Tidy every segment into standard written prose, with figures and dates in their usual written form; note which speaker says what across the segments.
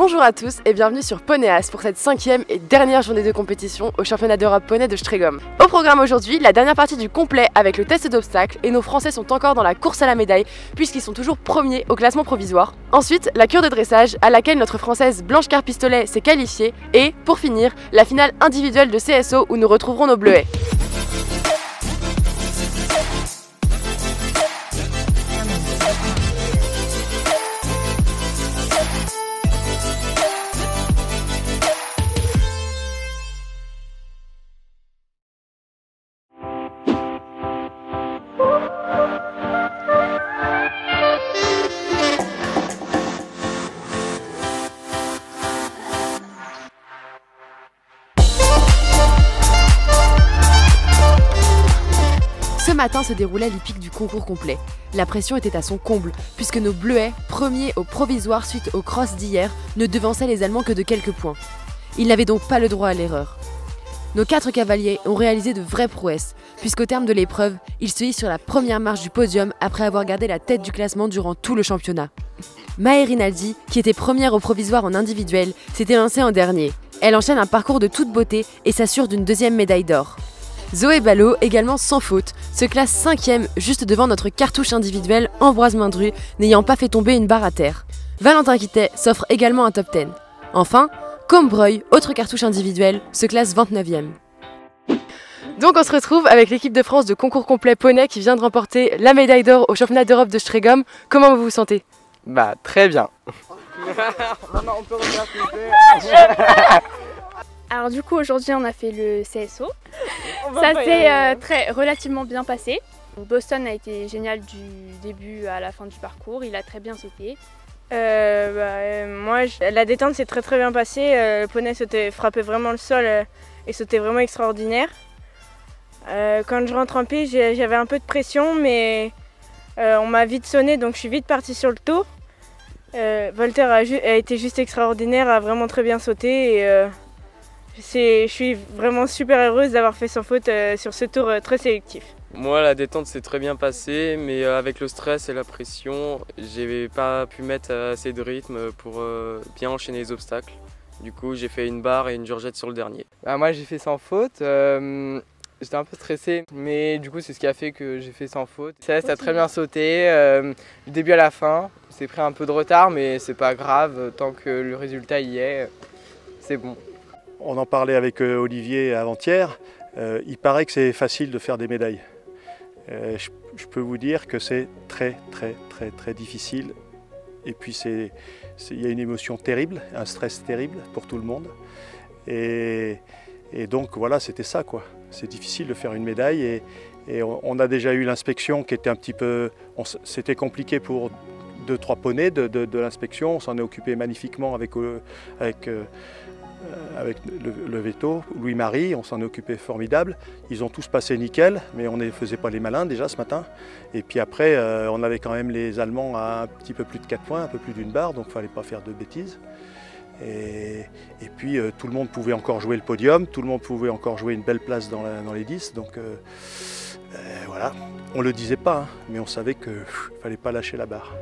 Speaker 1: Bonjour à tous et bienvenue sur Ponéas pour cette 5e et dernière journée de compétition au championnat d'Europe poney de Strégom. Au programme aujourd'hui, la dernière partie du complet avec le test d'obstacles et nos Français sont encore dans la course à la médaille puisqu'ils sont toujours premiers au classement provisoire. Ensuite, la cure de dressage à laquelle notre Française Blanche Carpistolet s'est qualifiée et, pour finir, la finale individuelle de CSO où nous retrouverons nos Bleuets. Ce matin se déroulait l'hippique du concours complet. La pression était à son comble, puisque nos Bleuets, premiers au provisoire suite au cross d'hier, ne devançaient les Allemands que de quelques points. Ils n'avaient donc pas le droit à l'erreur. Nos 4 cavaliers ont réalisé de vraies prouesses, puisqu'au terme de l'épreuve, ils se hissent sur la première marche du podium après avoir gardé la tête du classement durant tout le championnat. Maë Rinaldi, qui était première au provisoire en individuel, s'était lancée en dernier. Elle enchaîne un parcours de toute beauté et s'assure d'une 2e médaille d'or. Zoé Ballot, également sans faute, se classe 5e juste devant notre cartouche individuelle Ambroise Mindru, n'ayant pas fait tomber une barre à terre. Valentin Quittet s'offre également un top 10. Enfin, Combreuil, autre cartouche individuelle, se classe 29e. Donc on se retrouve avec l'équipe de France de concours complet poney qui vient de remporter la médaille d'or au championnat d'Europe de Strégom. Comment vous vous sentez?
Speaker 2: Bah très bien.
Speaker 3: Alors du coup aujourd'hui on a fait le CSO, ça s'est relativement bien passé. Boston a été génial du début à la fin du parcours, il a très bien sauté.
Speaker 4: La détente s'est très bien passée, le poney frappait vraiment le sol et c'était vraiment extraordinaire. Quand je rentre en piste j'avais un peu de pression mais on m'a vite sonné donc je suis vite partie sur le tour. Voltaire a été juste extraordinaire, a vraiment très bien sauté et je suis vraiment super heureuse d'avoir fait sans faute sur ce tour très sélectif.
Speaker 2: Moi la détente s'est très bien passée mais avec le stress et la pression j'ai pas pu mettre assez de rythme pour bien enchaîner les obstacles. Du coup j'ai fait une barre et une georgette sur le dernier.
Speaker 5: Moi j'ai fait sans faute, j'étais un peu stressé mais du coup c'est ce qui a fait que j'ai fait sans faute. Ça a très bien sauté, du début à la fin, c'est pris un peu de retard mais c'est pas grave tant que le résultat y est, c'est bon.
Speaker 6: On en parlait avec Olivier avant-hier, il paraît que c'est facile de faire des médailles. Je peux vous dire que c'est très difficile et puis il y a une émotion terrible, un stress terrible pour tout le monde et donc voilà c'était ça quoi. C'est difficile de faire une médaille et on a déjà eu l'inspection qui était un petit peu, c'était compliqué pour 2-3 poneys de l'inspection, on s'en est occupé magnifiquement avec le veto, Louis-Marie, on s'en est occupé formidable. Ils ont tous passé nickel, mais on ne faisait pas les malins déjà ce matin. Et puis après, on avait quand même les Allemands à un petit peu plus de 4 points, un peu plus d'une barre, donc il ne fallait pas faire de bêtises. Et puis tout le monde pouvait encore jouer le podium, tout le monde pouvait encore jouer une belle place dans les 10. Donc voilà, on ne le disait pas, hein, mais on savait qu'il ne fallait pas lâcher la barre.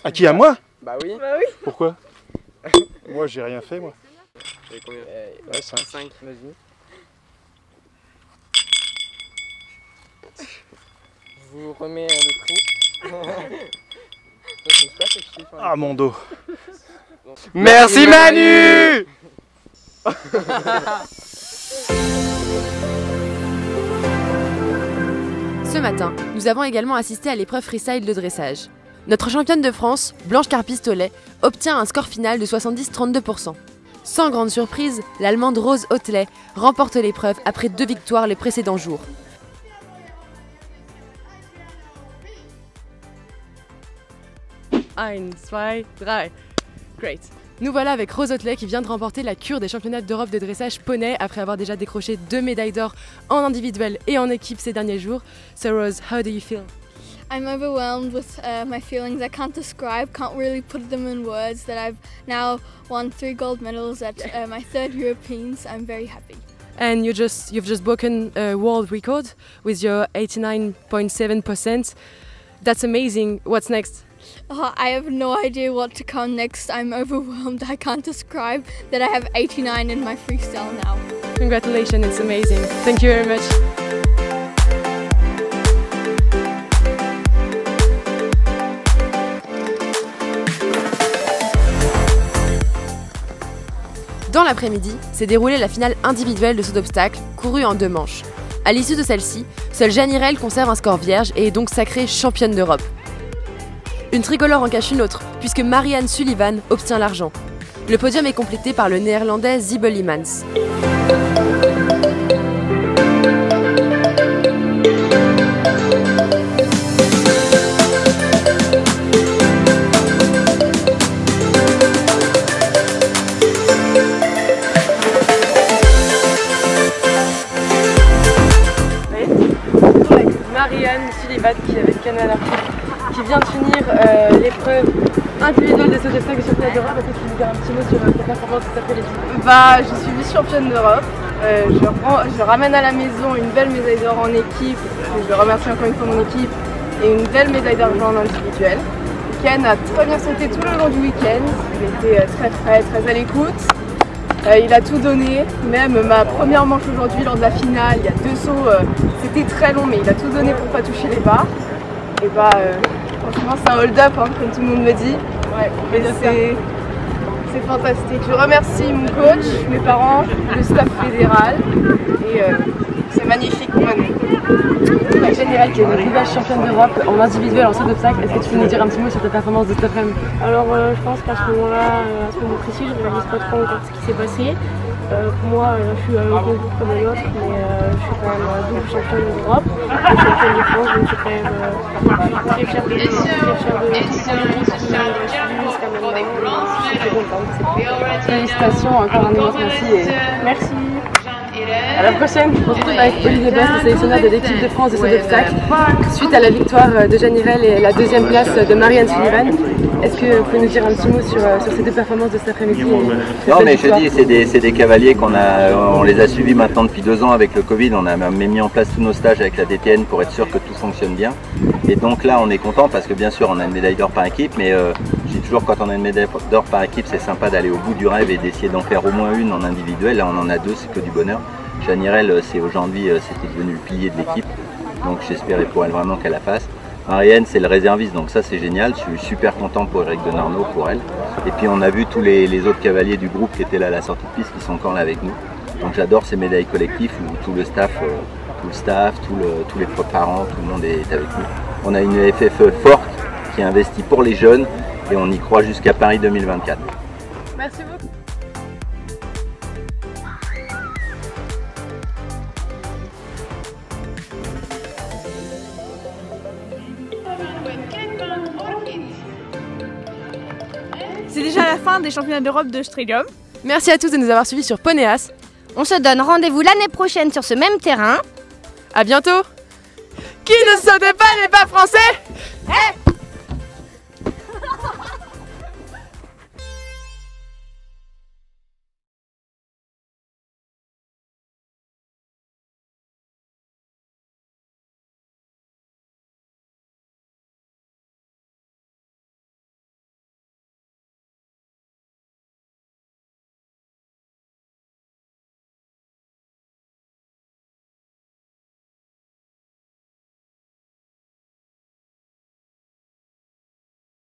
Speaker 6: À qui? À moi?
Speaker 5: Bah oui.
Speaker 6: Pourquoi? Moi, j'ai rien fait, moi.
Speaker 2: Et combien?
Speaker 6: Ouais, 5.
Speaker 2: 5.
Speaker 5: Vas-y. Je vous remets le prix.
Speaker 6: Ah, mon dos.
Speaker 5: Merci Manu.
Speaker 1: Ce matin, nous avons également assisté à l'épreuve freestyle de dressage. Notre championne de France, Blanche Carpistolet, obtient un score final de 70-32%. Sans grande surprise, l'Allemande Rose Hotelet remporte l'épreuve après 2 victoires les précédents jours. Un, zwei, drei. Great. Nous voilà avec Rose Hotelet qui vient de remporter la cure des championnats d'Europe de dressage poney après avoir déjà décroché 2 médailles d'or en individuel et en équipe ces derniers jours. So Rose, how do you feel?
Speaker 7: I'm overwhelmed with my feelings. I can't describe, can't really put them in words. That I've now won 3 gold medals at my 3rd Europeans. I'm very happy.
Speaker 1: And you've just broken a world record with your 89.7%. That's amazing. What's next?
Speaker 7: I have no idea what to come next. I'm overwhelmed. I can't describe that I have 89 in my freestyle now.
Speaker 1: Congratulations, it's amazing. Thank you very much. Dans l'après-midi, s'est déroulée la finale individuelle de saut d'obstacle, courue en 2 manches. À l'issue de celle-ci, seule Jeanne Hirel conserve un score vierge et est donc sacrée championne d'Europe. Une tricolore en cache une autre, puisque Marianne Sullivan obtient l'argent. Le podium est complété par le néerlandais Zibel Imans. Marianne Sullivan qui est avec Canal qui vient de finir l'épreuve individuelle des sauts d'obstacles du championnat d'Europe. Est-ce que tu peux nous dire un petit mot sur ta performance de cette après-midi?
Speaker 4: Je suis vice-championne d'Europe. Je ramène à la maison une belle médaille d'or en équipe. Je remercie encore une fois mon équipe. Et une belle médaille d'argent en individuel. Ken a très bien sauté tout le long du week-end. Il était très frais, très à l'écoute. Il a tout donné, même ma première manche aujourd'hui lors de la finale, il y a 2 sauts, c'était très long mais il a tout donné pour pas toucher les barres. Et franchement c'est un hold-up hein, comme tout le monde me dit. Ouais, mais c'est fantastique. Je remercie mon coach, mes parents, le staff fédéral et c'est magnifique pour nous.
Speaker 1: Jeanne Hirel qui est une nouvelle championne d'Europe en individuel en saut d'obstacle, est-ce que tu peux nous dire un petit mot sur ta performance de cet après-midi?
Speaker 8: Alors je pense qu'à ce moment-là, à ce moment précis, je ne réalise pas trop encore ce qui s'est passé. Pour moi, je suis au concours comme un autre, mais je suis quand même double championne d'Europe, championne de France, donc je suis quand même très fière de tout ce qui m'a suivi jusqu'à maintenant. Je suis très contente.
Speaker 1: Félicitations, encore un immense merci.
Speaker 8: Merci.
Speaker 1: À la prochaine, on se retrouve avec Olivier Bast, le sélectionneur de l'équipe de France de saut d'obstacle. Suite à la victoire de Jeanne Hirel et la 2e place de Marianne Sullivan, est-ce que vous pouvez nous dire un petit mot sur ces 2 performances de cet après-midi?
Speaker 9: Non mais je dis, c'est des cavaliers on les a suivis maintenant depuis 2 ans avec le Covid. On a même mis en place tous nos stages avec la DTN pour être sûr que tout fonctionne bien. Et donc là on est content parce que bien sûr on a une médaille d'or par équipe, mais je dis toujours quand on a une médaille d'or par équipe c'est sympa d'aller au bout du rêve et d'essayer d'en faire au moins une en individuel. Là on en a 2, c'est que du bonheur. Jeanne Hirel, c'est aujourd'hui, c'était devenu le pilier de l'équipe, donc j'espérais pour elle vraiment qu'elle la fasse. Marianne, c'est le réserviste, donc ça c'est génial, je suis super content pour Eric Denorno, pour elle. Et puis on a vu tous les autres cavaliers du groupe qui étaient là à la sortie de piste, qui sont encore là avec nous. Donc j'adore ces médailles collectives où tout le staff, tous les parents, tout le monde est avec nous. On a une FFE forte qui investit pour les jeunes et on y croit jusqu'à Paris 2024.
Speaker 4: Merci beaucoup. C'est déjà la fin des championnats d'Europe de Stridium.
Speaker 1: Merci à tous de nous avoir suivis sur Ponéas.
Speaker 10: On se donne rendez-vous l'année prochaine sur ce même terrain.
Speaker 1: À bientôt. Qui ne sautait pas n'est pas français.